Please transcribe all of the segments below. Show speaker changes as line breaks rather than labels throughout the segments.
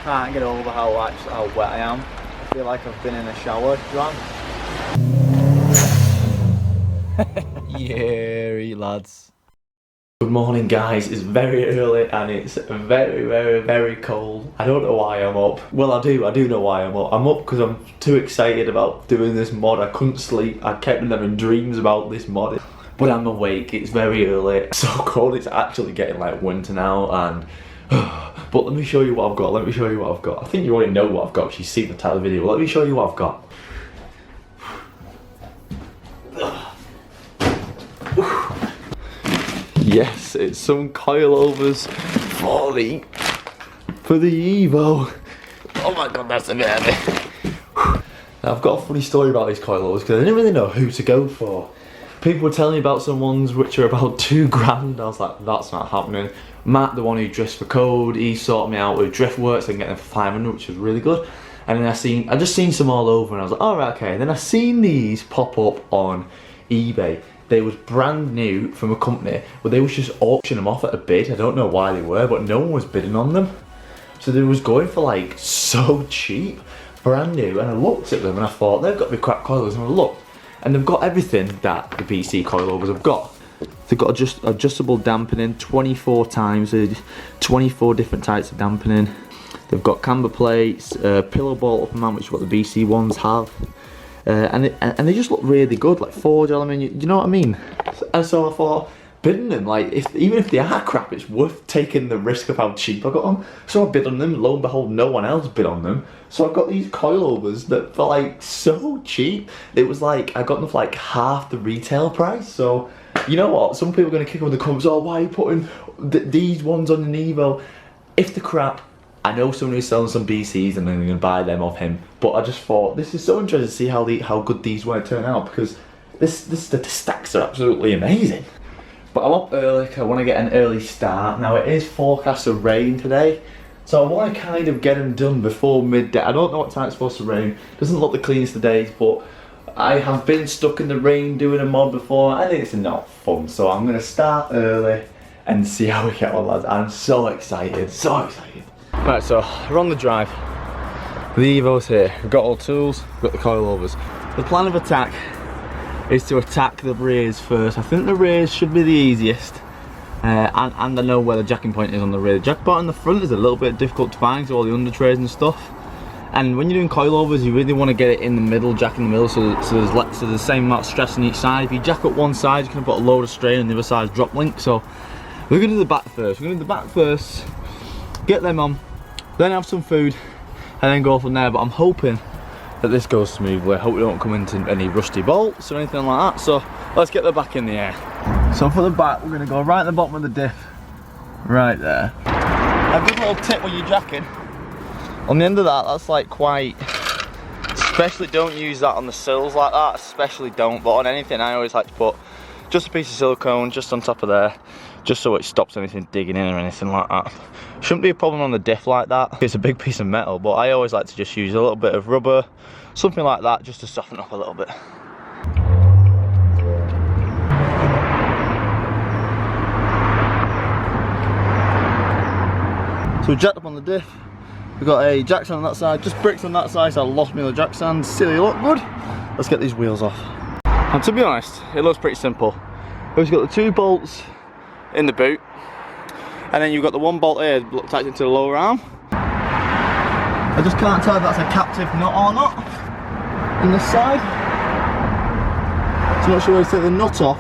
can't get over how wet I am. I feel like I've been in a shower, John. Yeah, lads. Good morning, guys. It's very early and it's very cold. I don't know why I'm up. Well, I do know why I'm up. I'm up because I'm too excited about doing this mod. I couldn't sleep. I kept having dreams about this mod. But I'm awake. It's very early. So cold. It's actually getting like winter now, and but let me show you what I've got. Let me show you what I've got. I think you already know what I've got because you see the title of the video. Let me show you what I've got. Yes, it's some coilovers for the EVO. Oh my god, that's a bit heavy. Now, I've got a funny story about these coilovers because I didn't really know who to go for. People were telling me about some ones which are about £2 grand. I was like, that's not happening. Matt, the one who drifts for code, he sorted me out with Driftworks. I can get them for 500, which is really good. And then I just seen some all over, and I was like, all right, okay. And then I seen these pop up on eBay. They was brand new from a company, but they was just auctioning them off at a bid. I don't know why they were, but no one was bidding on them. So they was going for like so cheap, brand new. And I looked at them and I thought, they've got to be crap coilovers. And I looked, and they've got everything that the PC coilovers have got. They've got adjustable dampening, 24 times, 24 different types of dampening. They've got camber plates, pillow bolt up and down, which is what the BC ones have. And they just look really good, like forged element, you know what I mean? And so I thought, bidding them, like, even if they are crap, it's worth taking the risk of how cheap I got them. So I bid on them, lo and behold, no one else bid on them. So I got these coilovers that for like so cheap. It was like, I got them for like half the retail price. So, you know what, some people are going to kick on the comments, oh, why are you putting these ones on an EVO? If they're crap, I know someone who's selling some BCs and then they're going to buy them off him. But I just thought, this is so interesting to see how good these won't turn out, because the stacks are absolutely amazing. But I'm up early because I want to get an early start. Now it is forecast to rain today, so I want to kind of get them done before midday. I don't know what time it's supposed to rain. Doesn't look the cleanest of days, but I have been stuck in the rain doing a mod before. I think it's not fun, so I'm going to start early and see how we get on, lads. I'm so excited, so excited. Right, so we're on the drive. The EVO's here. We've got all tools, we've got the coilovers. The plan of attack is to attack the rears first. I think the rears should be the easiest. And I know where the jacking point is on the rear. The jack point on the front is a little bit difficult to find, so all the under trays and stuff. And when you're doing coilovers, you really want to get it in the middle, jack in the middle, so there's the same amount of stress on each side. If you jack up one side, you can put a load of strain, and the other side's drop link. So we're going to do the back first. We're going to do the back first, get them on, then have some food, and then go from there. But I'm hoping that this goes smoothly. I hope we don't come into any rusty bolts or anything like that. So let's get the back in the air. So for the back, we're going to go right at the bottom of the diff, right there. A good little tip when you're jacking, on the end of that, that's like quite, especially don't use that on the sills like that, especially don't, but on anything I always like to put just a piece of silicone just on top of there, just so it stops anything digging in or anything like that. Shouldn't be a problem on the diff like that. It's a big piece of metal, but I always like to just use a little bit of rubber, something like that, just to soften up a little bit. So we jacked up on the diff. We've got a jack stand on that side, just bricks on that side, so I lost me the jack stand. Silly look good. Let's get these wheels off. And to be honest, it looks pretty simple. We've got the 2 bolts in the boot, and then you've got the 1 bolt here attached into the lower arm. I just can't tell if that's a captive nut or not in this side. So I'm not sure whether to take the nut off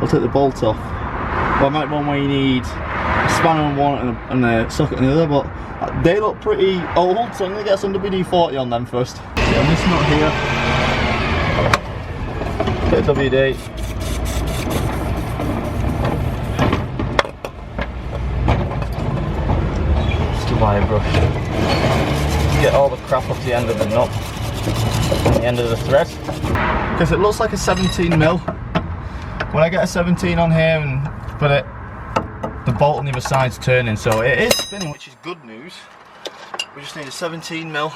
or take the bolt off. Well, I might be one where you need a spanner on one and a socket on the other, but they look pretty old, so I'm going to get some WD-40 on them first. See, on this nut here, bit of WD. Just a wire brush. Get all the crap off the end of the nut and the end of the thread. Because it looks like a 17mm. When I get a 17 on here and put it, the bolt on the other side's turning, so it is spinning, which is good news. We just need a 17mm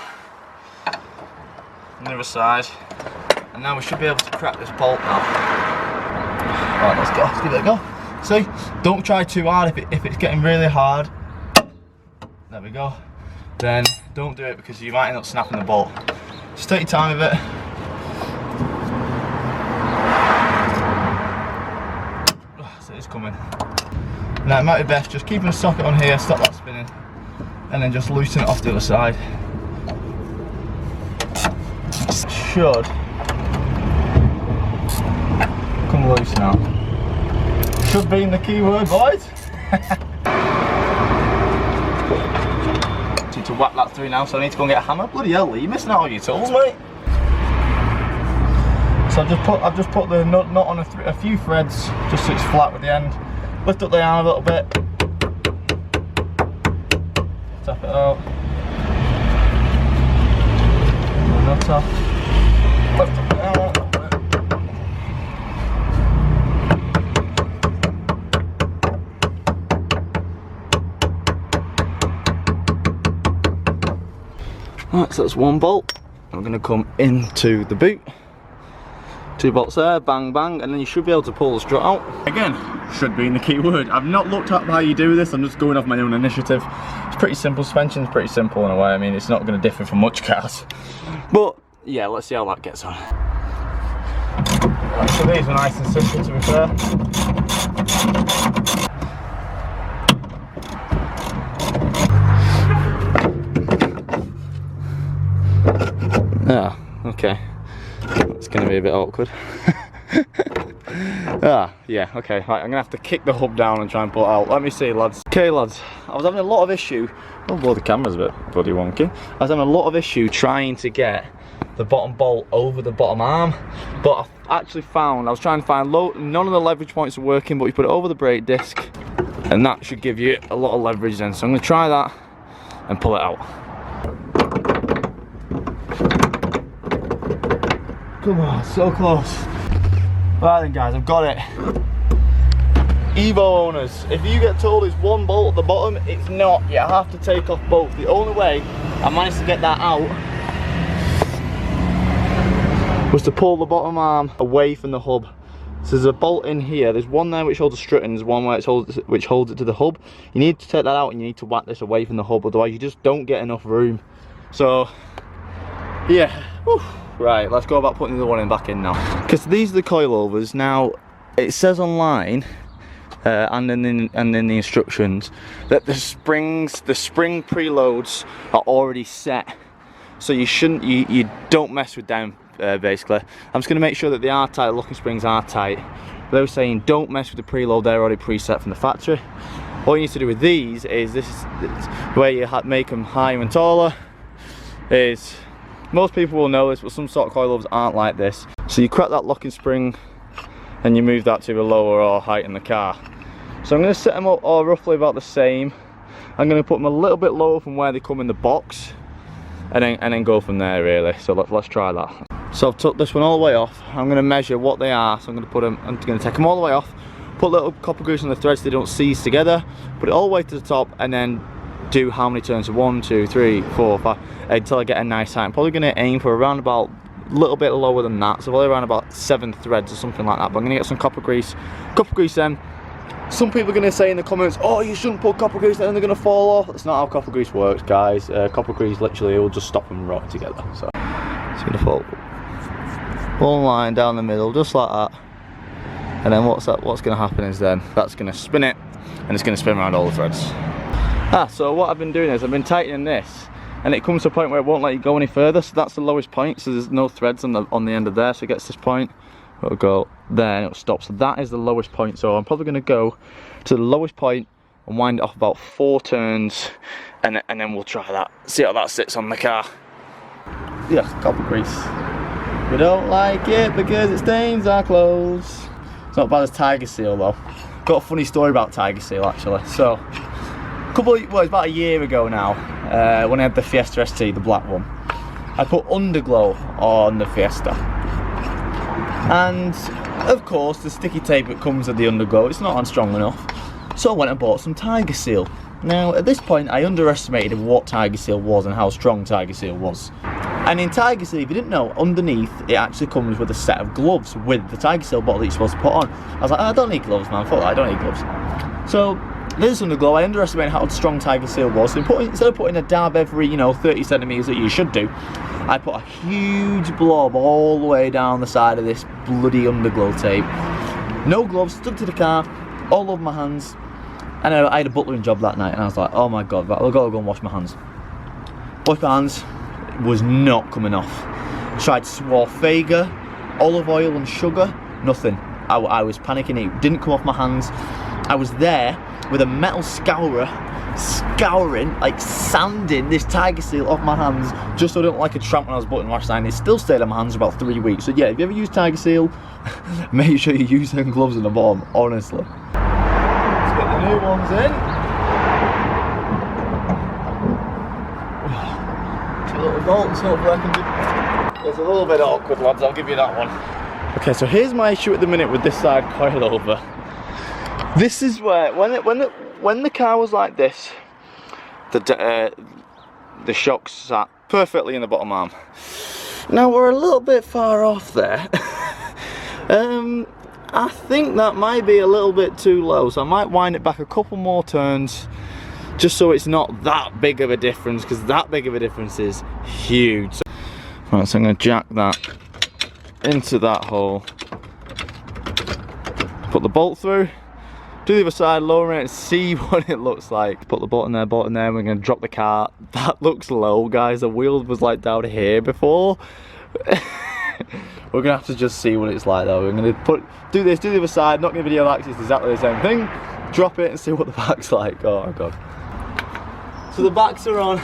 on the other side, and now we should be able to crack this bolt now. Right, let's go. Let's give it a go. See, don't try too hard if it's getting really hard. There we go. then don't do it because you might end up snapping the bolt. Just take your time with it. So it's coming. Now it might be best just keeping the socket on here, stop that spinning, and then just loosen it off the other side. Should come loose now. Should be in the keyword, boys. Need to whack that through now, so I need to go and get a hammer. Bloody hell, Lee, you're missing out on your tools, mate. So I've just put the nut on a few threads, just so it's flat with the end. Lift up the arm a little bit. Tap it out. The nut off. Lift up the arm a little bit. Right, so that's one bolt. I'm going to come into the boot. 2 bolts there, bang bang, and then you should be able to pull the strut out. Again, should be in the key word. I've not looked up how you do this, I'm just going off my own initiative. It's pretty simple, suspension's pretty simple in a way. I mean, it's not going to differ from much cars. But yeah, let's see how that gets on. Right, so these are nice and simple to be fair. Ah, okay. That's going to be a bit awkward. Yeah, okay. Right, I'm going to have to kick the hub down and try and pull it out. Let me see, lads. Okay, lads. I was having a lot of issue. Oh, boy, the camera's a bit bloody wonky. I was having a lot of issue trying to get the bottom bolt over the bottom arm. But I actually found, I was trying to find none of the leverage points are working, but you put it over the brake disc, and that should give you a lot of leverage then. So I'm going to try that and pull it out. Come on, so close. Right then guys, I've got it. EVO owners, if you get told it's one bolt at the bottom, it's not. You have to take off both. The only way I managed to get that out was to pull the bottom arm away from the hub. So there's a bolt in here, there's one there which holds the strut and there's one where which holds it to the hub. You need to take that out and you need to whack this away from the hub, otherwise you just don't get enough room. So, yeah. Whew. Right, let's go about putting the other one back in now. Because these are the coilovers. Now, it says online and in the instructions that the spring preloads are already set. So you shouldn't, you don't mess with them basically. I'm just going to make sure that they are tight, the locking springs are tight. But they were saying don't mess with the preload, they're already preset from the factory. All you need to do with these is, this is the way you make them higher and taller, is, most people will know this, but some sort of coilovers aren't like this. So you crack that locking spring and you move that to a lower or height in the car. So I'm going to set them up all roughly about the same. I'm going to put them a little bit lower from where they come in the box, and then go from there really. So let's try that. So I've took this one all the way off. I'm going to measure what they are. So I'm going to put them, I'm going to take them all the way off, put little copper grease on the threads so they don't seize together, put it all the way to the top, and then do how many turns? 1, 2, 3, 4, 5 until I get a nice height. I'm probably going to aim for around about a little bit lower than that, so probably around about 7 threads or something like that. But I'm going to get some copper grease then. Some people are going to say in the comments, oh, you shouldn't put copper grease then they're going to fall off. That's not how copper grease works, guys. Copper grease literally will just stop them rotting together. So it's going to fall one line down the middle just like that, and then what's going to happen is then that's going to spin it and it's going to spin around all the threads. So what I've been doing is I've been tightening this, and it comes to a point where it won't let you go any further. So that's the lowest point, so there's no threads on the end of there. So it gets this point, it'll go there and it'll stop. So that is the lowest point. So I'm probably going to go to the lowest point and wind it off about 4 turns, and then we'll try that, see how that sits on the car. Yeah, copper grease. We don't like it because it stains our clothes. It's not bad as Tiger Seal though. Got a funny story about Tiger Seal actually. So it's about a year ago now, when I had the Fiesta ST, the black one, I put underglow on the Fiesta, and of course the sticky tape that comes with the underglow, it's not on strong enough, so I went and bought some Tiger Seal. Now at this point I underestimated what Tiger Seal was and how strong Tiger Seal was. And in Tiger Seal, if you didn't know, underneath it actually comes with a set of gloves with the Tiger Seal bottle that you're supposed to put on. I was like, oh, I don't need gloves, man, fuck that, I don't need gloves. So This underglow, I underestimated how strong Tiger Seal was. So instead of putting a dab every, you know, 30 centimetres that you should do, I put a huge blob all the way down the side of this bloody underglow tape. No gloves, stuck to the car, all over my hands. And I had a butlering job that night, and I was like, oh my god, I've got to go and wash my hands. Wash my hands, it was not coming off. Tried Swarfager, olive oil and sugar, nothing. I was panicking, it didn't come off my hands. I was there with a metal scourer, scouring, like sanding this Tiger Seal off my hands, just so I don't look like a tramp when I was button last time. It still stayed on my hands for about 3 weeks. So yeah, if you ever use Tiger Seal, make sure you use them gloves in the bottom, honestly. Let's get the new ones in. Two little bolts, hopefully I can do. It's a little bit awkward, lads, I'll give you that one. Okay, so here's my issue at the minute with this side coilover. This is where, when the car was like this, the shocks sat perfectly in the bottom arm. Now we're a little bit far off there. I think that might be a little bit too low, so I might wind it back a couple more turns, just so it's not that big of a difference, because that big of a difference is huge. Right, so I'm going to jack that into that hole, put the bolt through, do the other side, lower it and see what it looks like. Put the bolt in there, we're going to drop the car. That looks low, guys. The wheel was like down here before. We're going to have to just see what it's like though. We're going to do this, do the other side, not going to video that because it's exactly the same thing. Drop it and see what the back's like. Oh god. So the backs are on.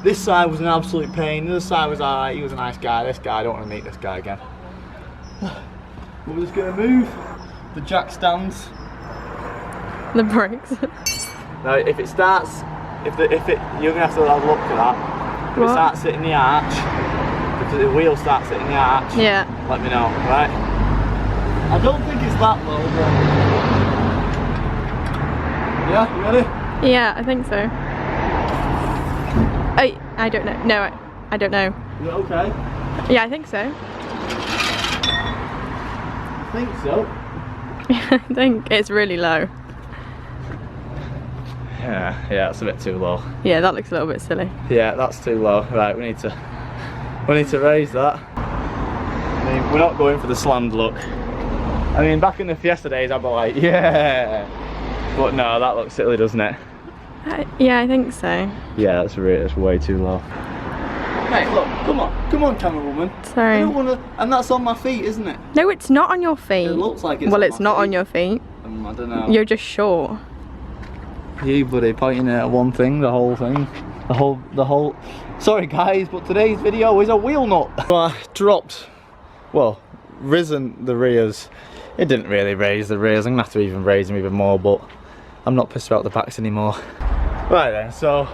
This side was an absolute pain. The other side was alright. He was a nice guy. This guy, I don't want to meet this guy again. We're just going to move the jack stands.
The brakes.
Now, if it starts, you're gonna have to have a look at that. If it starts hitting the arch, if the wheel starts hitting the arch,
yeah,
let me know, right? I don't think it's that low, but yeah, you ready?
Yeah, I think so. I don't know. No, I don't know.
Is it okay?
Yeah, I think so.
I think so.
I think it's really low.
Yeah, that's a bit too low.
Yeah, that looks a little bit silly.
Yeah, that's too low. Right, we need to raise that. I mean, we're not going for the slammed look. I mean, back in the Fiesta days, I'd be like, yeah. But no, that looks silly, doesn't it?
Yeah, I think so.
Yeah, that's way too low. Hey, look, come on, camera woman.
Sorry.
I don't want to, and that's on my feet, isn't it?
No, it's not on your feet.
It looks like it's.
Well,
on
it's
my
not
feet.
on your feet.
I don't know.
You're just short.
You buddy, pointing at one thing, the whole thing, the whole. Sorry guys, but today's video is a wheel nut. I dropped, well, risen the rears. It didn't really raise the rears. I'm gonna have to even raise them even more, but I'm not pissed about the backs anymore. Right then, so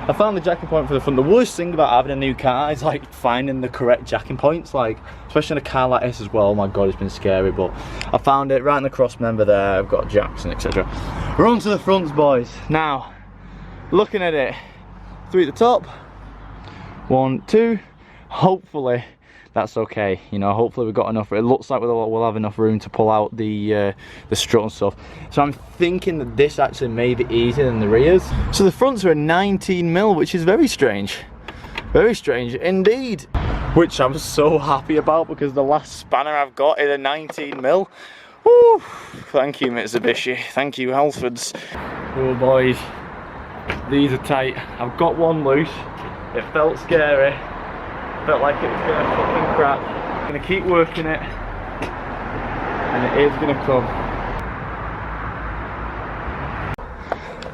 I found the jacking point for the front. The worst thing about having a new car is like finding the correct jacking points, like especially in a car like this as well. Oh my god, it's been scary, but I found it right in the cross member there. I've got jacks and etc. We're on to the fronts, boys. Now, looking at it, 3 at the top, 1, 2. Hopefully that's okay. You know, hopefully we've got enough. It looks like we'll have enough room to pull out the strut and stuff. So I'm thinking that this actually may be easier than the rears. So the fronts are a 19mm, which is very strange. Very strange indeed. Which I'm so happy about because the last spanner I've got is a 19mm. Woo! Thank you, Mitsubishi. Thank you, Halfords. Oh boys, these are tight. I've got one loose. It felt scary. Felt like it was gonna fucking crack. I'm gonna keep working it, and it is gonna come.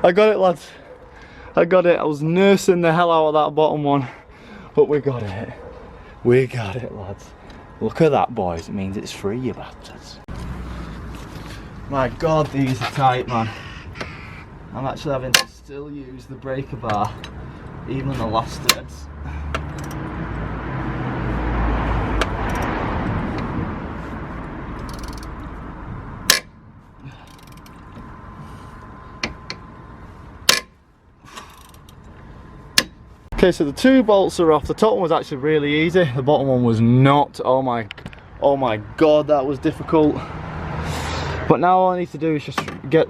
I got it, lads. I got it. I was nursing the hell out of that bottom one, but we got it. We got it, lads. Look at that, boys. It means it's free, you bastards. My god, these are tight, man. I'm actually having to still use the breaker bar, even on the last threads. Okay, so the 2 bolts are off. The top one was actually really easy. The bottom one was not. Oh my god, that was difficult. But now all I need to do is just get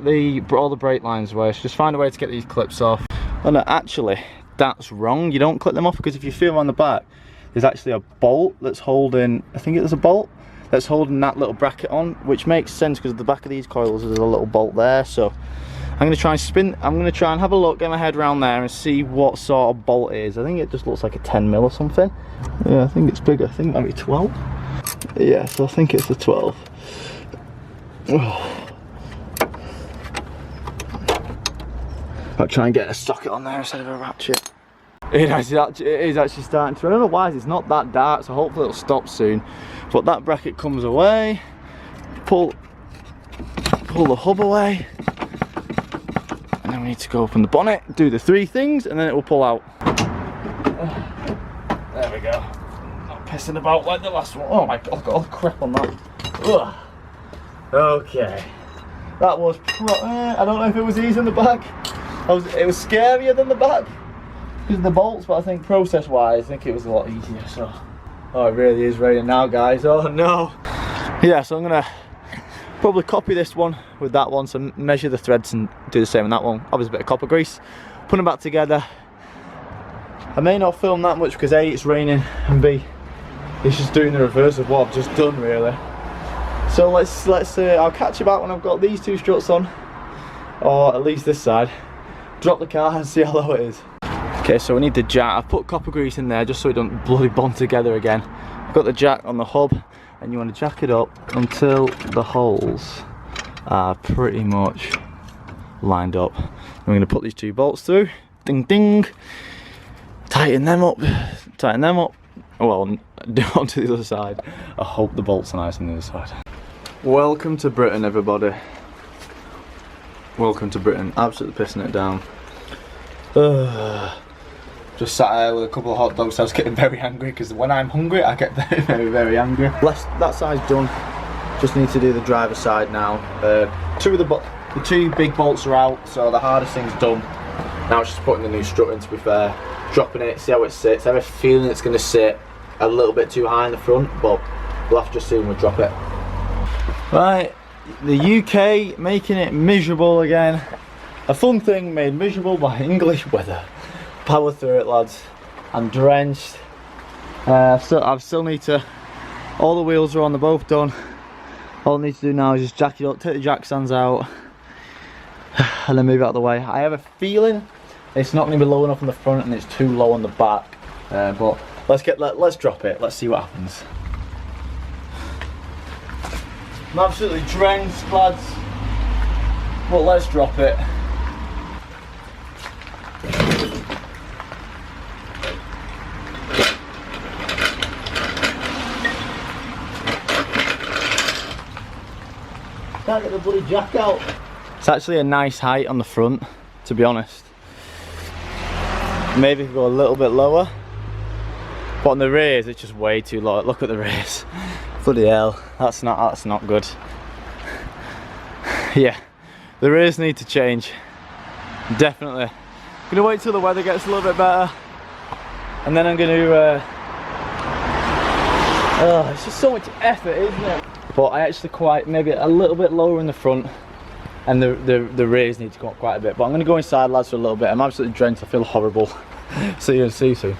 all the brake lines away. So just find a way to get these clips off. Oh no, actually, that's wrong. You don't clip them off, because if you feel on the back, there's actually a bolt that's holding, I think it's a bolt that's holding that little bracket on, which makes sense because at the back of these coils there's a little bolt there. So I'm going to try and I'm going to try and have a look, get my head around there and see what sort of bolt it is. I think it just looks like a 10 mil or something. Yeah, I think it's bigger. I think it might be 12. Yeah, so I think it's a 12. Oh. I'll try and get a socket on there instead of a ratchet. It is actually starting to, I don't know why, it's not that dark, so hopefully it'll stop soon. But that bracket comes away, pull the hub away, and then we need to go open the bonnet, do the 3 things, and then it will pull out. There we go. Not pissing about like the last one. Oh my god, I've got all the crap on that. Ugh. Okay. That was I don't know if it was easy in the back. It was scarier than the back because of the bolts, but I think process wise I think it was a lot easier. So oh, it really is raining now, guys. Oh no. Yeah, so I'm gonna probably copy this one with that one, so measure the threads and do the same on that one. Obviously a bit of copper grease, put them back together. I may not film that much because A, it's raining, and B, it's just doing the reverse of what I've just done really. So let's I'll catch you back when I've got these 2 struts on, or at least this side. Drop the car and see how low it is. Okay, so we need the jack. I've put copper grease in there just so it don't bloody bond together again. I've got the jack on the hub, and you want to jack it up until the holes are pretty much lined up. I'm going to put these 2 bolts through. Ding ding. Tighten them up. Tighten them up. Well, do it onto the other side. I hope the bolts are nice on the other side. Welcome to Britain, everybody. Welcome to Britain. Absolutely pissing it down. Just sat there with a couple of hot dogs. I was getting very angry because when I'm hungry I get very angry. That side's done. Just need to do the driver's side now. The 2 big bolts are out, so the hardest thing's done. Now it's just putting the new strut in, to be fair. Dropping it, see how it sits. I have a feeling it's going to sit a little bit too high in the front, but we'll have to just see when we drop it. Right, the UK making it miserable again. A fun thing made miserable by English weather. Power through it, lads. I'm drenched. I still need to, all the wheels are on, they're both done. All I need to do now is just jack it up, take the jack stands out, and then move it out of the way. I have a feeling it's not going to be low enough on the front and it's too low on the back. But let's drop it, let's see what happens. I'm absolutely drenched, lads. But let's drop it. Can't get the bloody jack out. It's actually a nice height on the front, to be honest. Maybe if we go a little bit lower. But on the rears, it's just way too low. Look at the rears. Bloody hell, that's not good. Yeah, the rears need to change. Definitely. I'm gonna wait till the weather gets a little bit better, and then I'm gonna. It's just so much effort, isn't it? But I actually maybe a little bit lower in the front, and the rears need to go up quite a bit. But I'm gonna go inside, lads, for a little bit. I'm absolutely drenched. I feel horrible. See you soon.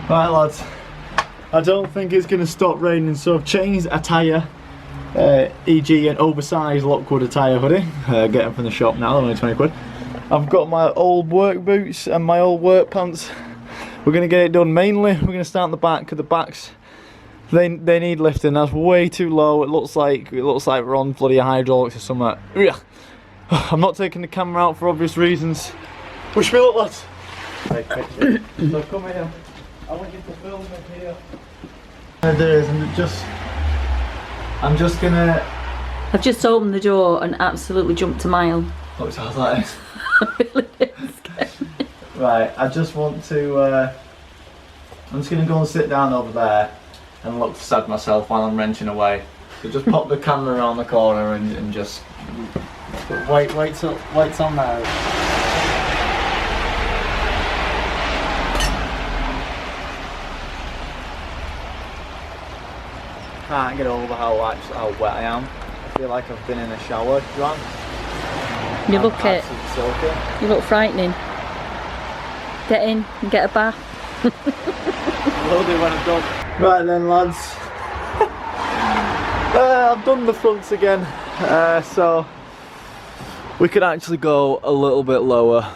Right, lads. I don't think it's gonna stop raining, so I've changed a tyre. E.g. an oversized Lockwood attire hoodie. Get them from the shop now, they're only 20 quid. I've got my old work boots and my old work pants. We're gonna get it done mainly. We're gonna start in the back, because the backs, they need lifting. That's way too low. It looks like we're on bloody hydraulics or something. I'm not taking the camera out for obvious reasons. Wish me luck, lads. Take pictures. So come here. I want you to film me here. There is, I'm just gonna.
I've just opened the door and absolutely jumped a mile.
Oh, it sounds like this.
Really is scary.
Right, I just want to. I'm just gonna go and sit down over there and look sad myself while I'm wrenching away. So just pop the camera around the corner and just wait till now. Can't get over how wet I am. feel like I've been in a shower, Joanne.
You look it. You look frightening. Get in and get a bath.
Will do when I'm done. Right then, lads. I've done the fronts again, so we could actually go a little bit lower,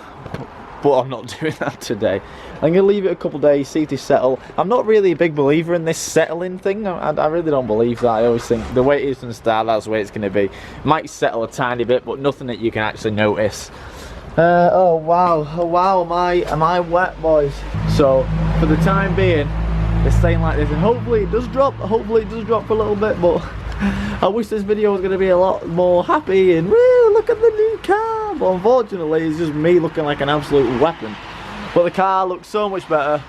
but I'm not doing that today. I'm going to leave it a couple of days, see if they settle. I'm not really a big believer in this settling thing. I really don't believe that. I always think the way it is from the start, that's the way it's going to be. It might settle a tiny bit, but nothing that you can actually notice. Oh wow, am I wet, boys? So for the time being, it's staying like this, and hopefully it does drop. Hopefully it does drop for a little bit, but I wish this video was going to be a lot more happy and woo, look at the new car. But unfortunately, it's just me looking like an absolute weapon. But the car looks so much better.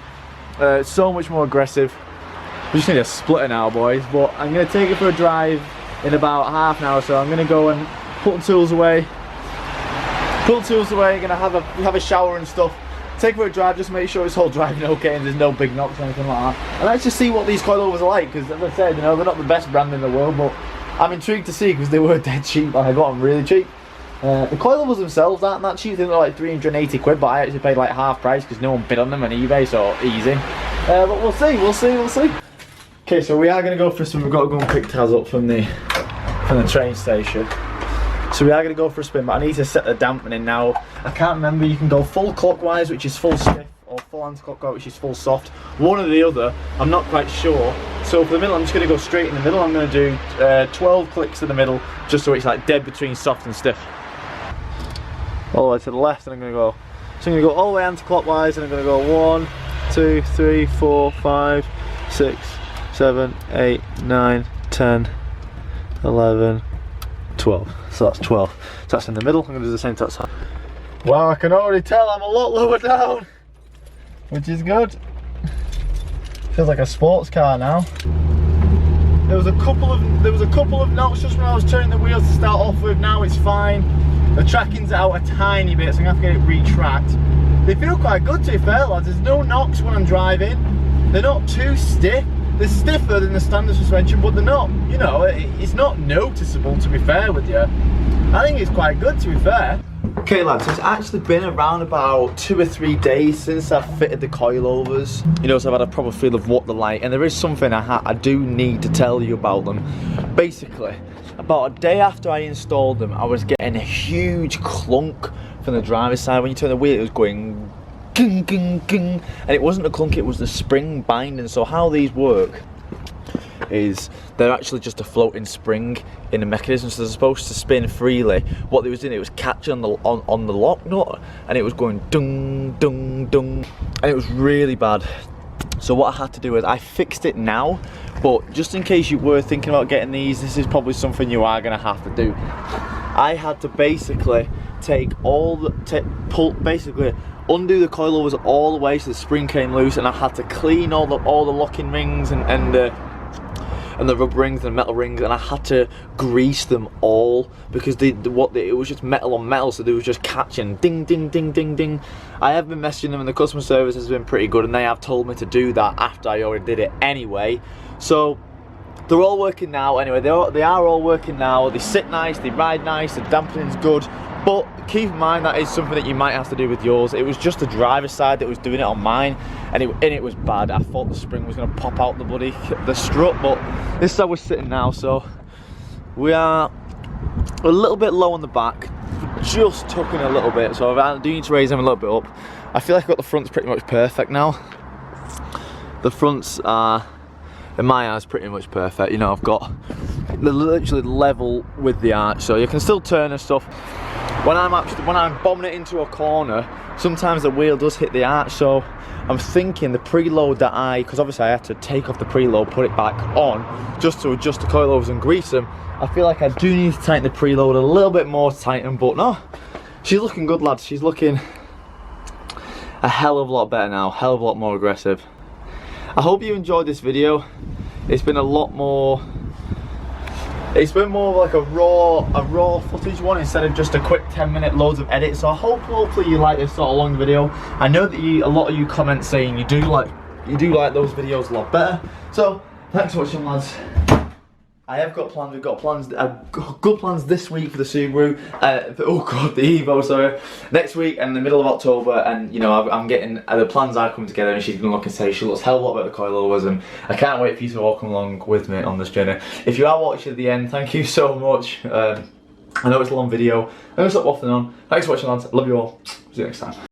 It's so much more aggressive. We just need a splitter now, boys. But I'm going to take it for a drive in about half an hour. So I'm going to go and put the tools away. Put the tools away. Going to have a shower and stuff. Take it for a drive, just make sure it's all driving okay and there's no big knocks or anything like that. And let's just see what these coilovers are like, because as I said, you know, they're not the best brand in the world, but I'm intrigued to see because they were dead cheap and I got them really cheap. The coilovers themselves aren't that cheap, they're like 380 quid, but I actually paid like half price because no one bid on them on eBay, so easy. But we'll see. Okay, so we are going to go for some, we've got to go and pick Taz up from the train station. So we are going to go for a spin, but I need to set the dampening now. I can't remember, you can go full clockwise, which is full stiff, or full anti-clockwise, which is full soft. One or the other, I'm not quite sure. So for the middle, I'm just going to go straight in the middle. I'm going to do 12 clicks in the middle, just so it's like dead between soft and stiff. All the way to the left, and I'm going to go. So I'm going to go all the way anti-clockwise, and I'm going to go 1, 2, 3, 4, 5, 6, 7, 8, 9, 10, 11, 12. So that's 12. So that's in the middle. I'm going to do the same to that side. Wow, I can already tell I'm a lot lower down, which is good. Feels like a sports car now. There was a couple of knocks just when I was turning the wheels to start off with. Now it's fine. The tracking's out a tiny bit, so I'm going to have to get it retracked. They feel quite good, to be fair, lads. There's no knocks when I'm driving. They're not too stiff. They're stiffer than the standard suspension, but they're not, you know, it's not noticeable, to be fair with you. I think it's quite good, to be fair. Okay lads, it's actually been around about 2 or 3 days since I've fitted the coilovers. You know, so I've had a proper feel of what they're like, and there is something I do need to tell you about them. Basically, about a day after I installed them, I was getting a huge clunk from the driver's side. When you turn the wheel, it was going ging, ging, ging. And it wasn't a clunk, it was the spring binding. So how these work is they're actually just a floating spring in the mechanism, so they're supposed to spin freely. What they was doing, it was catching on the lock nut, and it was going dung, dung, dung, and it was really bad. So what I had to do is I fixed it now, but just in case you were thinking about getting these, this is probably something you are going to have to do. I had to basically basically undo the coilovers all the way so the spring came loose, and I had to clean all the locking rings and the rubber rings and metal rings, and I had to grease them all because it was just metal on metal, so they was just catching ding, ding, ding, ding, ding. I have been messaging them, and the customer service has been pretty good, and they have told me to do that after I already did it anyway. So they're all working now anyway. They are all working now. They sit nice, they ride nice, the dampening's good. But keep in mind that is something that you might have to do with yours. It was just the driver's side that was doing it on mine, and it was bad. I thought the spring was going to pop out the strut, but this is how we're sitting now. So we are a little bit low on the back, just tucking a little bit. So I do need to raise them a little bit up. I feel like I've got the fronts pretty much perfect now. The fronts are, in my eyes, pretty much perfect. You know, I've got literally level with the arch, so you can still turn and stuff. When I'm bombing it into a corner, sometimes the wheel does hit the arch, so I'm thinking the preload that because obviously I had to take off the preload, put it back on, just to adjust the coilovers and grease them. I feel like I do need to tighten the preload a little bit more to tighten, but no, she's looking good, lads. She's looking a hell of a lot better now, hell of a lot more aggressive. I hope you enjoyed this video. It's been a lot more. It's been more like a raw footage one instead of just a quick 10-minute loads of edits. So I hope hopefully you like this sort of long video. I know that a lot of you comment saying you do like those videos a lot better. So thanks for watching, lads. I have got plans. We've got plans. Good plans this week for the Subaru. The Evo. Sorry, next week and the middle of October. And you know, I'm getting the plans are coming together. And she's gonna look and say she looks a hell of a lot better the coilovers. And I can't wait for you to all come along with me on this journey. If you are watching at the end, thank you so much. I know it's a long video. I'm gonna stop waffling on. Thanks for watching, lads. Love you all. See you next time.